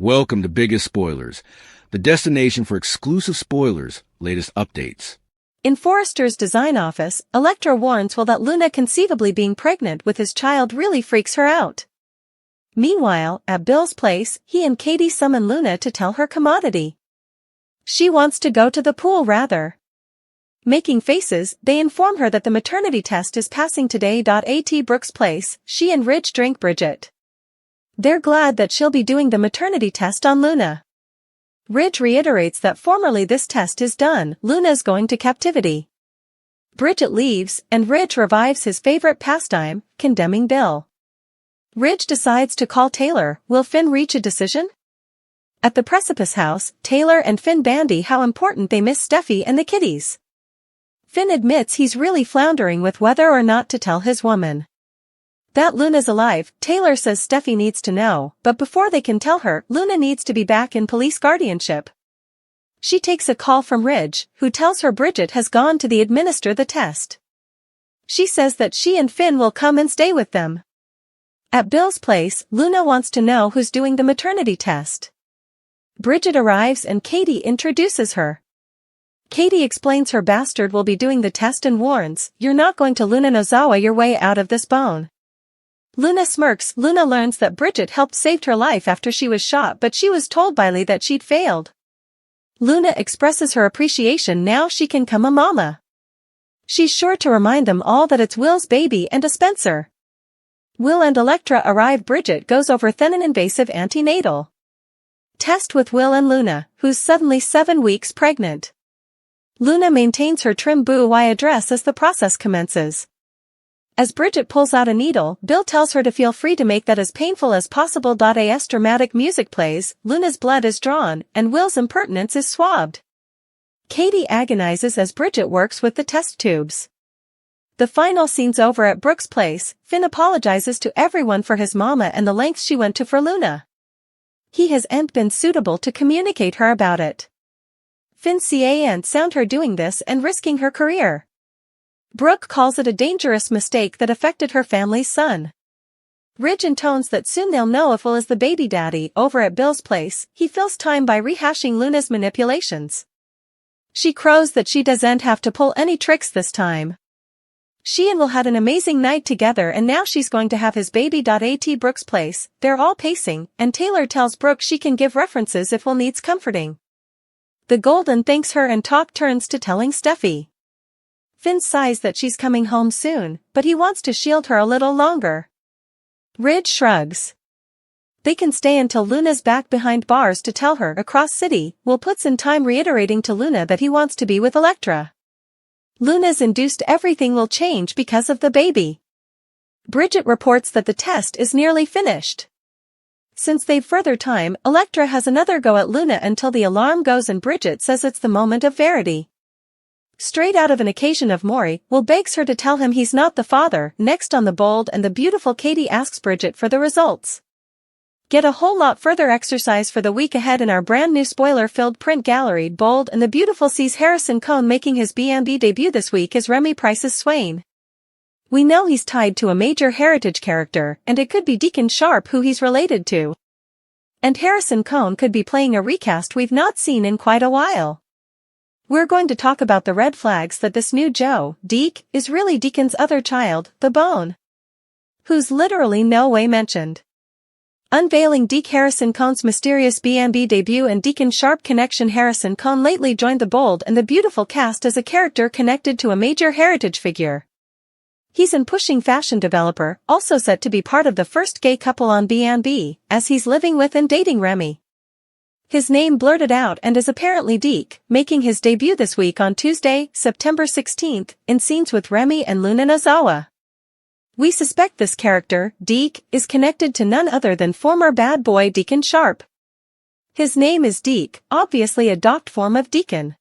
Welcome to Biggest Spoilars, the destination for exclusive spoilers, latest updates. In Forrester's design office, Elektra warns Will that Luna conceivably being pregnant with his child really freaks her out. Meanwhile, at Bill's place, he and Katie summon Luna to tell her commodity. She wants to go to the pool rather. Making faces, they inform her that the maternity test is passing today. At Brooke's place, she and Ridge drink Bridget. They're glad that she'll be doing the maternity test on Luna. Ridge reiterates that formerly this test is done, Luna's going to captivity. Bridget leaves, and Ridge revives his favorite pastime, condemning Bill. Ridge decides to call Taylor. Will Finn reach a decision? At the Precipice house, Taylor and Finn bandy how important they miss Steffi and the kiddies. Finn admits he's really floundering with whether or not to tell his woman that Luna's alive. Taylor says Steffi needs to know, but before they can tell her, Luna needs to be back in police guardianship. She takes a call from Ridge, who tells her Bridget has gone to administer the test. She says that she and Finn will come and stay with them. At Bill's place, Luna wants to know who's doing the maternity test. Bridget arrives and Katie introduces her. Katie explains her bastard will be doing the test and warns, "You're not going to Luna Nozawa your way out of this bone." Luna smirks. Luna learns that Bridget helped save her life after she was shot, but she was told by Lee that she'd failed. Luna expresses her appreciation now she can come a mama. She's sure to remind them all that it's Will's baby and a Spencer. Will and Elektra arrive. Bridget goes over an invasive antenatal test with Will and Luna, who's suddenly 7 weeks pregnant. Luna maintains her trim boudoir dress as the process commences. As Bridget pulls out a needle, Bill tells her to feel free to make that as painful as possible. As dramatic music plays, Luna's blood is drawn, and Will's impertinence is swabbed. Katie agonizes as Bridget works with the test tubes. The final scene's over at Brooke's place. Finn apologizes to everyone for his mama and the lengths she went to for Luna. He hasn't been suitable to communicate her about it. Finn can't sound her doing this and risking her career. Brooke calls it a dangerous mistake that affected her family's son. Ridge intones that soon they'll know if Will is the baby daddy. Over at Bill's place, he fills time by rehashing Luna's manipulations. She crows that she doesn't have to pull any tricks this time. She and Will had an amazing night together and now she's going to have his baby. At Brooke's place, they're all pacing, and Taylor tells Brooke she can give references if Will needs comforting. The Golden thanks her and talk turns to telling Steffi. Finn sighs that she's coming home soon, but he wants to shield her a little longer. Ridge shrugs. They can stay until Luna's back behind bars to tell her across city. Will puts in time reiterating to Luna that he wants to be with Elektra. Luna's induced everything will change because of the baby. Bridget reports that the test is nearly finished. Since they've further time, Elektra has another go at Luna until the alarm goes and Bridget says it's the moment of verity. Straight out of an occasion of Maury, Will begs her to tell him he's not the father. Next on the Bold and the Beautiful, Katie asks Bridget for the results. Get a whole lot further exercise for the week ahead in our brand new spoiler-filled print gallery. Bold and the Beautiful sees Harrison Cohn making his B&B debut this week as Remy Price's Swain. We know he's tied to a major heritage character, and it could be Deacon Sharp who he's related to. And Harrison Cohn could be playing a recast we've not seen in quite a while. We're going to talk about the red flags that this new Joe, Deke, is really Deacon's other child, the Bone, who's literally no way mentioned. Unveiling Deke Harrison Cohn's mysterious B&B debut and Deacon Sharp connection. Harrison Cohn lately joined the Bold and the Beautiful cast as a character connected to a major heritage figure. He's an pushing fashion developer, also set to be part of the first gay couple on B&B, as he's living with and dating Remy. His name blurted out and is apparently Deke, making his debut this week on Tuesday, September 16th, in scenes with Remy and Luna Nozawa. We suspect this character, Deke, is connected to none other than former bad boy Deacon Sharp. His name is Deke, obviously a docked form of Deacon.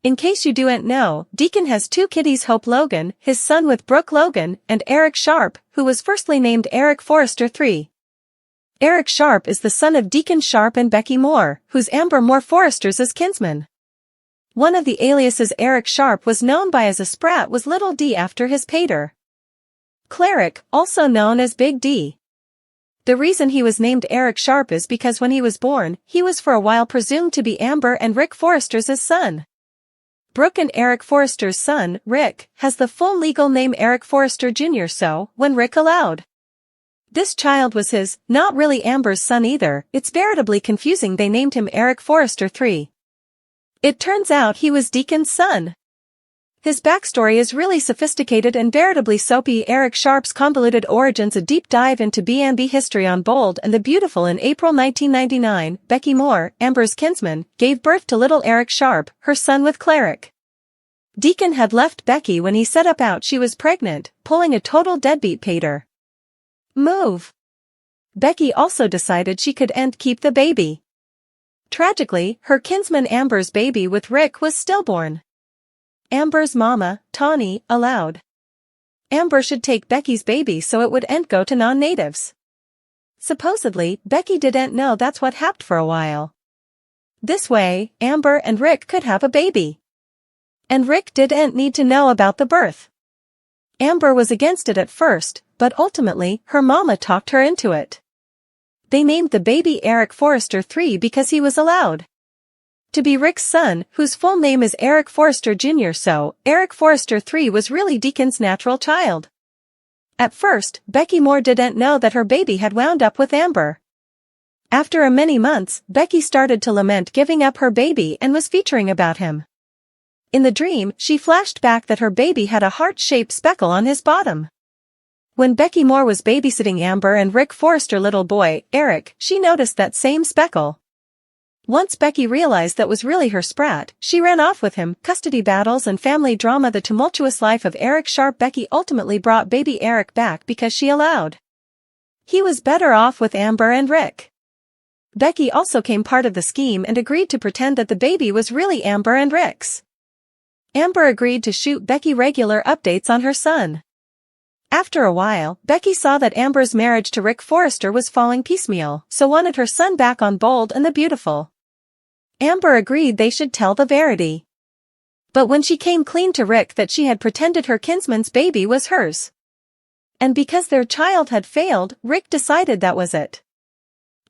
In case you don't know, Deacon has 2 kiddies: Hope Logan, his son with Brooke Logan, and Eric Sharp, who was firstly named Eric Forrester III. Eric Sharp is the son of Deacon Sharp and Becky Moore, who's Amber Moore Forrester's kinsman. One of the aliases Eric Sharp was known by as a sprat was Little D after his pater. Cleric, also known as Big D. The reason he was named Eric Sharp is because when he was born, he was for a while presumed to be Amber and Rick Forrester's son. Brooke and Eric Forrester's son, Rick, has the full legal name Eric Forrester Jr. So, when Rick allowed this child was his, not really Amber's son either, it's veritably confusing they named him Eric Forrester III. It turns out he was Deacon's son. His backstory is really sophisticated and veritably soapy. Eric Sharp's convoluted origins. A deep dive into B&B history on Bold and the Beautiful. In April 1999, Becky Moore, Amber's kinsman, gave birth to little Eric Sharp, her son with Cleric. Deacon had left Becky when he set up out she was pregnant, pulling a total deadbeat pater move. Becky also decided she could keep the baby. Tragically, her kinsman Amber's baby with Rick was stillborn. Amber's mama, Tawny, allowed Amber should take Becky's baby so it would go to non-natives. Supposedly, Becky didn't know that's what happened for a while. This way, Amber and Rick could have a baby. And Rick didn't need to know about the birth. Amber was against it at first, but ultimately, her mama talked her into it. They named the baby Eric Forrester III because he was allowed to be Rick's son, whose full name is Eric Forrester Jr. So, Eric Forrester III was really Deacon's natural child. At first, Becky Moore didn't know that her baby had wound up with Amber. After many months, Becky started to lament giving up her baby and was featuring about him. In the dream, she flashed back that her baby had a heart-shaped speckle on his bottom. When Becky Moore was babysitting Amber and Rick Forrester's little boy, Eric, she noticed that same speckle. Once Becky realized that was really her sprat, she ran off with him. Custody battles and family drama. The tumultuous life of Eric Sharp. Becky ultimately brought baby Eric back because she allowed he was better off with Amber and Rick. Becky also came part of the scheme and agreed to pretend that the baby was really Amber and Rick's. Amber agreed to shoot Becky regular updates on her son. After a while, Becky saw that Amber's marriage to Rick Forrester was falling piecemeal, so wanted her son back on Bold and the Beautiful. Amber agreed they should tell the verity. But when she came clean to Rick that she had pretended her kinsman's baby was hers, and because their child had failed, Rick decided that was it.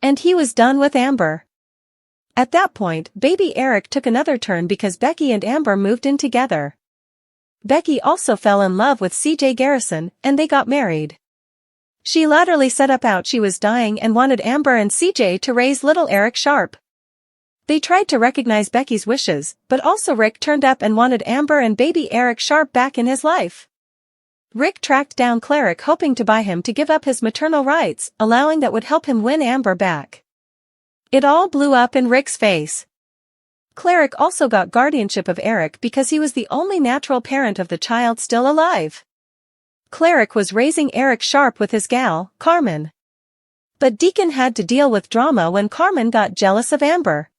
And he was done with Amber. At that point, baby Eric took another turn because Becky and Amber moved in together. Becky also fell in love with C.J. Garrison, and they got married. She latterly set up out she was dying and wanted Amber and C.J. to raise little Eric Sharp. They tried to recognize Becky's wishes, but also Rick turned up and wanted Amber and baby Eric Sharp back in his life. Rick tracked down Cleric hoping to buy him to give up his maternal rights, allowing that would help him win Amber back. It all blew up in Rick's face. Cleric also got guardianship of Eric because he was the only natural parent of the child still alive. Cleric was raising Eric Sharp with his gal, Carmen. But Deacon had to deal with drama when Carmen got jealous of Amber.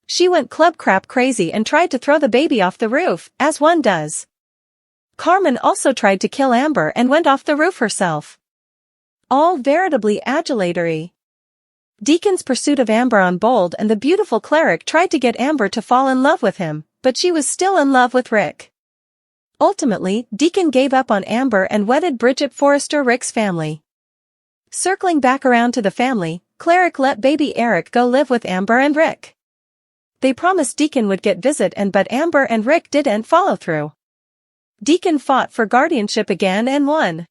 She went club crap crazy and tried to throw the baby off the roof, as one does. Carmen also tried to kill Amber and went off the roof herself. All veritably adulatory. Deacon's pursuit of Amber on Bold and the Beautiful. Cleric tried to get Amber to fall in love with him, but she was still in love with Rick. Ultimately, Deacon gave up on Amber and wedded Bridget Forrester, Rick's family. Circling back around to the family, Cleric let baby Eric go live with Amber and Rick. They promised Deacon would get visit but Amber and Rick didn't follow through. Deacon fought for guardianship again and won.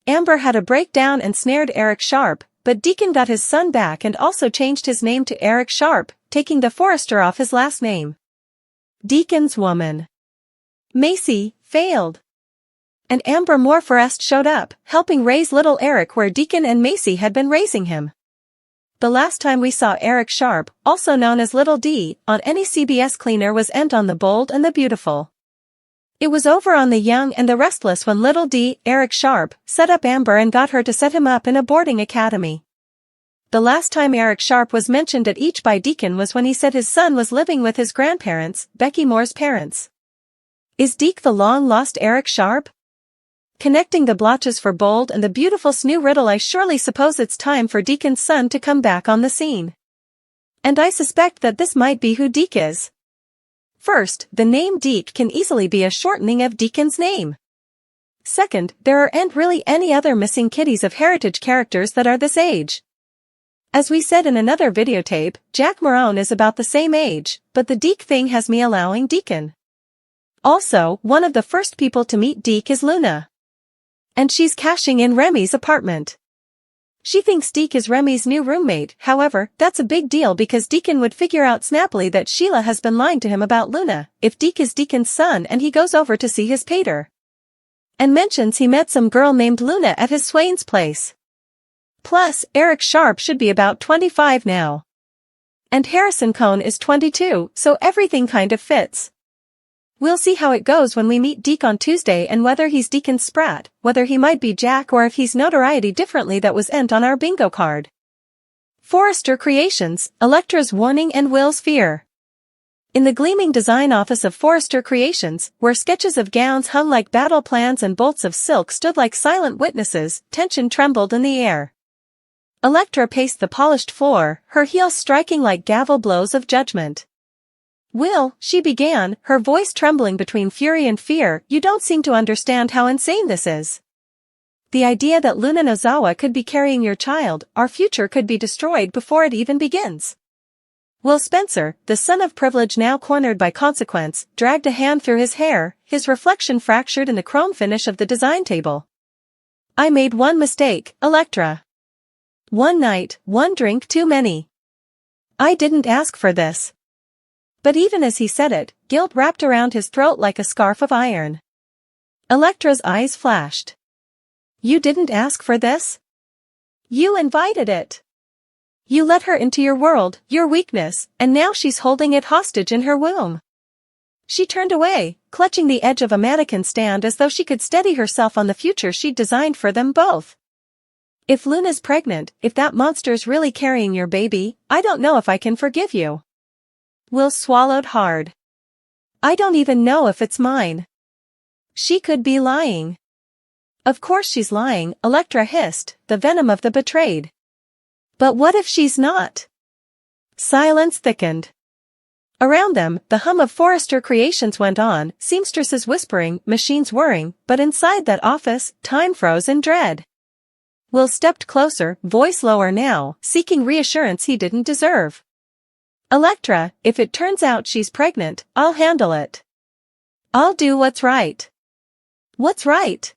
Amber had a breakdown and snared Eric Sharp, but Deacon got his son back and also changed his name to Eric Sharp, taking the Forrester off his last name. Deacon's woman, Macy, failed. And Amber Moore Forrest showed up, helping raise little Eric where Deacon and Macy had been raising him. The last time we saw Eric Sharp, also known as Little D, on any CBS cleaner was on The Bold and the Beautiful. It was over on The Young and the Restless when Little D, Eric Sharp, set up Amber and got her to set him up in a boarding academy. The last time Eric Sharp was mentioned at each by Deacon was when he said his son was living with his grandparents, Becky Moore's parents. Is Deke the long-lost Eric Sharp? Connecting the blotches for Bold and the Beautiful's new riddle. I surely suppose it's time for Deacon's son to come back on the scene. And I suspect that this might be who Deke is. First, the name Deke can easily be a shortening of Deacon's name. Second, there aren't really any other missing kitties of heritage characters that are this age. As we said in another videotape, Jack Morone is about the same age, but the Deke thing has me allowing Deacon. Also, one of the first people to meet Deke is Luna. And she's cashing in Remy's apartment. She thinks Deke is Remy's new roommate, however, that's a big deal because Deacon would figure out snappily that Sheila has been lying to him about Luna, if Deke is Deacon's son and he goes over to see his pater. And mentions he met some girl named Luna at his Swain's place. Plus, Eric Sharp should be about 25 now. And Harrison Cohn is 22, so everything kind of fits. We'll see how it goes when we meet Deke on Tuesday and whether he's Deacon's sprat, whether he might be Jack or if he's notoriety differently that was ent on our bingo card. Forrester Creations, Electra's Warning and Will's Fear. In the gleaming design office of Forrester Creations, where sketches of gowns hung like battle plans and bolts of silk stood like silent witnesses, tension trembled in the air. Electra paced the polished floor, her heels striking like gavel blows of judgment. "Will," she began, her voice trembling between fury and fear, "you don't seem to understand how insane this is. The idea that Luna Nozawa could be carrying your child, our future could be destroyed before it even begins." Will Spencer, the son of privilege now cornered by consequence, dragged a hand through his hair, his reflection fractured in the chrome finish of the design table. "I made one mistake, Electra. One night, one drink too many. I didn't ask for this." But even as he said it, guilt wrapped around his throat like a scarf of iron. Electra's eyes flashed. "You didn't ask for this? You invited it. You let her into your world, your weakness, and now she's holding it hostage in her womb." She turned away, clutching the edge of a mannequin stand as though she could steady herself on the future she'd designed for them both. "If Luna's pregnant, if that monster's really carrying your baby, I don't know if I can forgive you." Will swallowed hard. "I don't even know if it's mine. She could be lying." "Of course she's lying," Electra hissed, the venom of the betrayed. "But what if she's not?" Silence thickened. Around them, the hum of Forrester Creations went on, seamstresses whispering, machines whirring, but inside that office, time froze in dread. Will stepped closer, voice lower now, seeking reassurance he didn't deserve. "Electra, if it turns out she's pregnant, I'll handle it. I'll do what's right." "What's right?"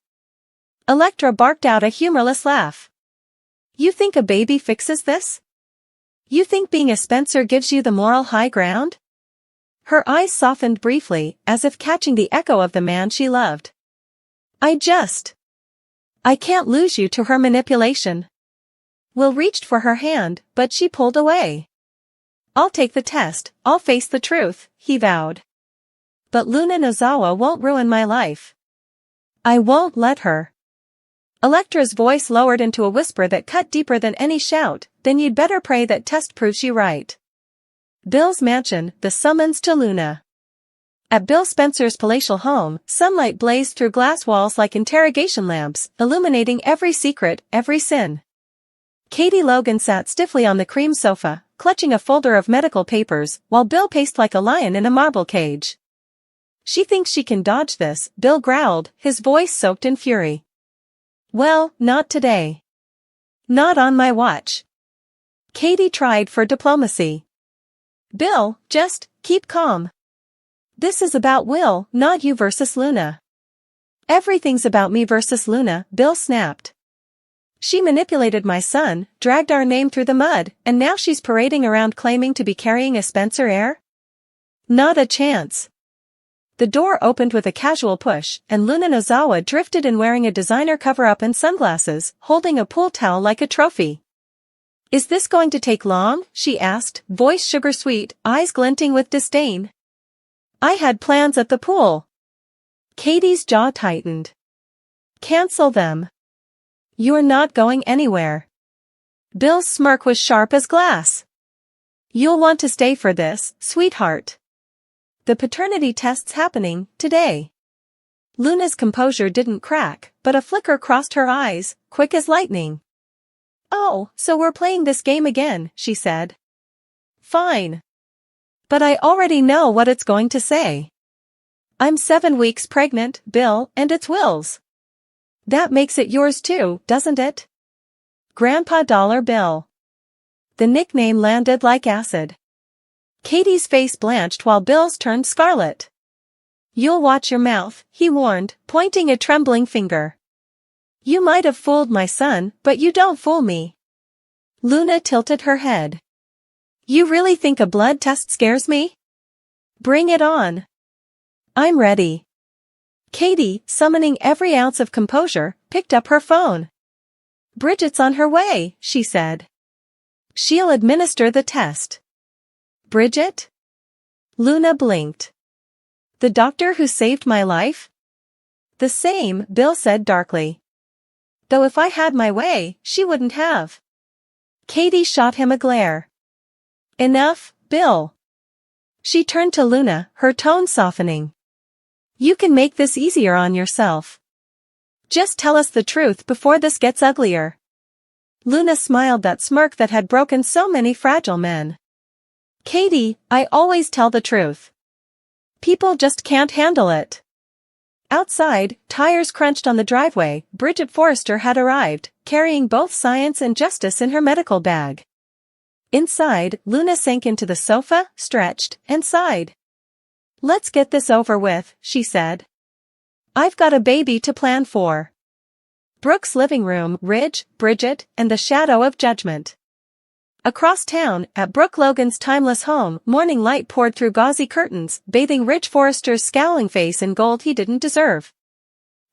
Electra barked out a humorless laugh. "You think a baby fixes this? You think being a Spencer gives you the moral high ground?" Her eyes softened briefly, as if catching the echo of the man she loved. I can't lose you to her manipulation." Will reached for her hand, but she pulled away. "I'll take the test, I'll face the truth," he vowed. "But Luna Nozawa won't ruin my life. I won't let her." Electra's voice lowered into a whisper that cut deeper than any shout, "Then you'd better pray that test proves you right." Bill's mansion, the summons to Luna. At Bill Spencer's palatial home, sunlight blazed through glass walls like interrogation lamps, illuminating every secret, every sin. Katie Logan sat stiffly on the cream sofa, clutching a folder of medical papers, while Bill paced like a lion in a marble cage. "She thinks she can dodge this," Bill growled, his voice soaked in fury. "Well, not today. Not on my watch." Katie tried for diplomacy. "Bill, just keep calm. This is about Will, not you versus Luna." "Everything's about me versus Luna," Bill snapped. "She manipulated my son, dragged our name through the mud, and now she's parading around claiming to be carrying a Spencer heir? Not a chance." The door opened with a casual push, and Luna Nozawa drifted in wearing a designer cover-up and sunglasses, holding a pool towel like a trophy. "Is this going to take long?" she asked, voice sugar-sweet, eyes glinting with disdain. "I had plans at the pool." Katie's jaw tightened. "Cancel them. You're not going anywhere." Bill's smirk was sharp as glass. "You'll want to stay for this, sweetheart. The paternity test's happening today." Luna's composure didn't crack, but a flicker crossed her eyes, quick as lightning. "Oh, so we're playing this game again," she said. "Fine. But I already know what it's going to say. I'm 7 weeks pregnant, Bill, and it's Will's." That makes it yours too, doesn't it? Grandpa Dollar Bill. The nickname landed like acid. Katie's face blanched while Bill's turned scarlet. You'll watch your mouth, he warned, pointing a trembling finger. You might have fooled my son, but you don't fool me. Luna tilted her head. You really think a blood test scares me? Bring it on. I'm ready. Katie, summoning every ounce of composure, picked up her phone. Bridget's on her way, she said. She'll administer the test. Bridget? Luna blinked. The doctor who saved my life? The same, Bill said darkly. Though if I had my way, she wouldn't have. Katie shot him a glare. Enough, Bill. She turned to Luna, her tone softening. You can make this easier on yourself. Just tell us the truth before this gets uglier. Luna smiled that smirk that had broken so many fragile men. Katie, I always tell the truth. People just can't handle it. Outside, tires crunched on the driveway. Bridget Forrester had arrived, carrying both science and justice in her medical bag. Inside, Luna sank into the sofa, stretched, and sighed. Let's get this over with, she said. I've got a baby to plan for. Brooke's living room, Ridge, Bridget, and the shadow of judgment. Across town, at Brooke Logan's timeless home, morning light poured through gauzy curtains, bathing Ridge Forrester's scowling face in gold he didn't deserve.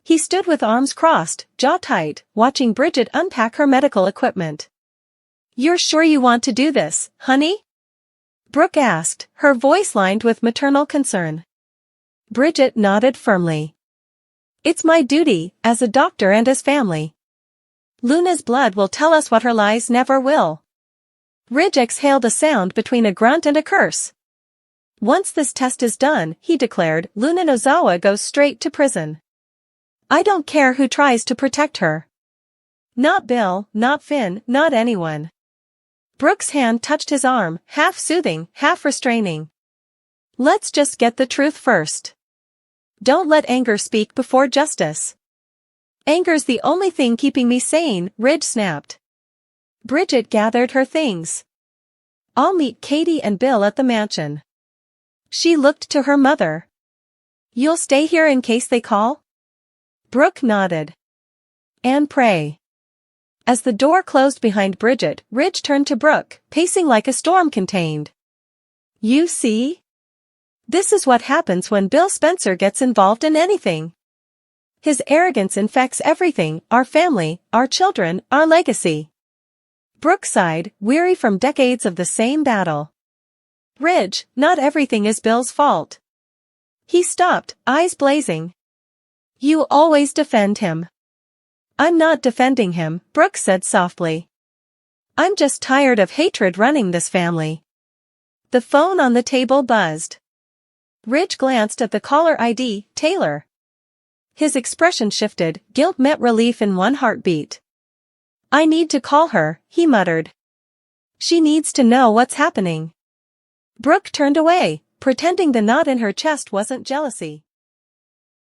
He stood with arms crossed, jaw tight, watching Bridget unpack her medical equipment. You're sure you want to do this, honey? Brooke asked, her voice lined with maternal concern. Bridget nodded firmly. It's my duty, as a doctor and as family. Luna's blood will tell us what her lies never will. Ridge exhaled a sound between a grunt and a curse. Once this test is done, he declared, Luna Nozawa goes straight to prison. I don't care who tries to protect her. Not Bill, not Finn, not anyone. Brooke's hand touched his arm, half soothing, half restraining. Let's just get the truth first. Don't let anger speak before justice. Anger's the only thing keeping me sane, Ridge snapped. Bridget gathered her things. I'll meet Katie and Bill at the mansion. She looked to her mother. You'll stay here in case they call? Brooke nodded. And pray. As the door closed behind Bridget, Ridge turned to Brooke, pacing like a storm contained. You see? This is what happens when Bill Spencer gets involved in anything. His arrogance infects everything, our family, our children, our legacy. Brooke sighed, weary from decades of the same battle. Ridge, not everything is Bill's fault. He stopped, eyes blazing. You always defend him. I'm not defending him, Brooke said softly. I'm just tired of hatred running this family. The phone on the table buzzed. Ridge glanced at the caller ID, Taylor. His expression shifted, guilt met relief in one heartbeat. I need to call her, he muttered. She needs to know what's happening. Brooke turned away, pretending the knot in her chest wasn't jealousy.